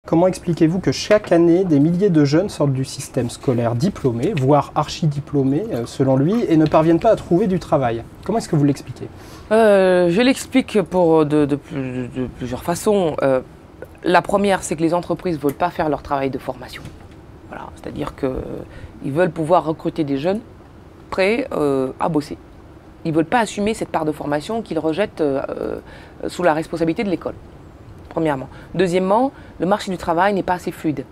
Comment expliquez-vous que chaque année, des milliers de jeunes sortent du système scolaire diplômés, voire archi-diplômés, selon lui, et ne parviennent pas à trouver du travail? Comment est-ce que vous l'expliquez? Je l'explique de plusieurs façons. La première, c'est que les entreprises ne veulent pas faire leur travail de formation. Voilà, c'est-à-dire qu'ils veulent pouvoir recruter des jeunes prêts à bosser. Ils ne veulent pas assumer cette part de formation qu'ils rejettent sous la responsabilité de l'école. Premièrement. Deuxièmement, le marché du travail n'est pas assez fluide.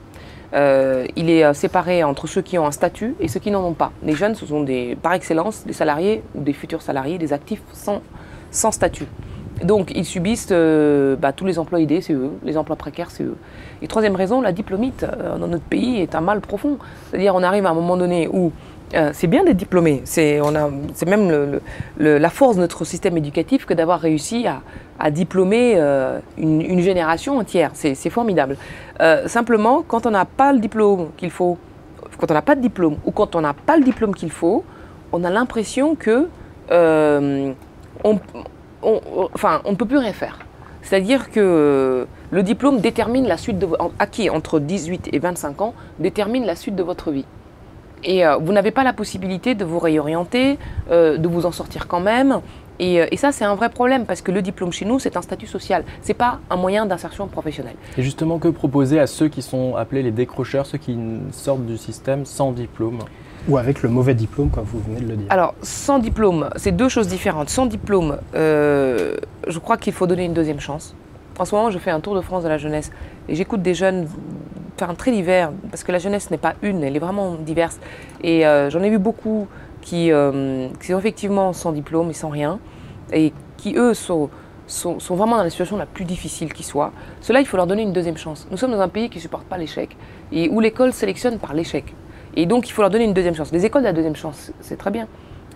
Il est séparé entre ceux qui ont un statut et ceux qui n'en ont pas. Les jeunes, ce sont par excellence des salariés ou des futurs salariés, des actifs sans statut. Donc ils subissent tous les emplois aidés, c'est eux, les emplois précaires, c'est eux. Et troisième raison, la diplômite dans notre pays est un mal profond. C'est-à-dire on arrive à un moment donné où c'est bien d'être diplômé, c'est même la force de notre système éducatif que d'avoir réussi à diplômer une génération entière, c'est formidable. Simplement, quand on n'a pas le diplôme qu'il faut, quand on n'a pas de diplôme ou quand on n'a pas le diplôme qu'il faut, on a l'impression que on ne peut plus rien faire. C'est-à-dire que le diplôme détermine la suite acquis entre 18 et 25 ans, détermine la suite de votre vie. Et vous n'avez pas la possibilité de vous réorienter, de vous en sortir quand même. Et ça, c'est un vrai problème parce que le diplôme chez nous, c'est un statut social. Ce n'est pas un moyen d'insertion professionnelle. Et justement, que proposer à ceux qui sont appelés les décrocheurs, ceux qui sortent du système sans diplôme? Ou avec le mauvais diplôme, comme vous venez de le dire. Alors, sans diplôme, c'est deux choses différentes. Sans diplôme, je crois qu'il faut donner une deuxième chance. En ce moment, je fais un tour de France de la jeunesse et j'écoute des jeunes très divers, parce que la jeunesse n'est pas une, elle est vraiment diverse. Et j'en ai vu beaucoup qui sont effectivement sans diplôme et sans rien, et qui, eux, sont vraiment dans la situation la plus difficile qui soit. Ceux-là, il faut leur donner une deuxième chance. Nous sommes dans un pays qui ne supporte pas l'échec, et où l'école sélectionne par l'échec. Et donc, il faut leur donner une deuxième chance. Les écoles de la deuxième chance, c'est très bien.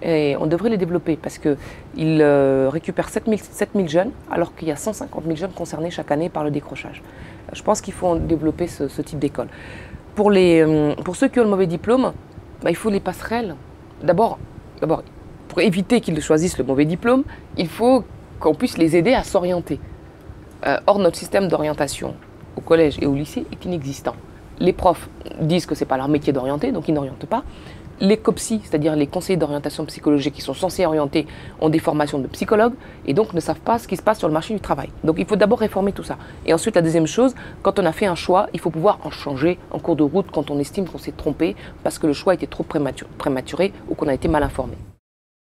Et on devrait les développer parce qu'ils récupèrent 7000 jeunes, alors qu'il y a 150 000 jeunes concernés chaque année par le décrochage. Je pense qu'il faut développer ce type d'école. Pour ceux qui ont le mauvais diplôme, il faut les passerelles. D'abord, pour éviter qu'ils choisissent le mauvais diplôme, il faut qu'on puisse les aider à s'orienter. Or, notre système d'orientation au collège et au lycée est inexistant. Les profs disent que ce n'est pas leur métier d'orienter, donc ils n'orientent pas. Les COPSI, c'est-à-dire les conseillers d'orientation psychologique qui sont censés orienter, ont des formations de psychologues et donc ne savent pas ce qui se passe sur le marché du travail. Donc il faut d'abord réformer tout ça. Et ensuite, la deuxième chose, quand on a fait un choix, il faut pouvoir en changer en cours de route quand on estime qu'on s'est trompé parce que le choix était trop prématuré ou qu'on a été mal informé.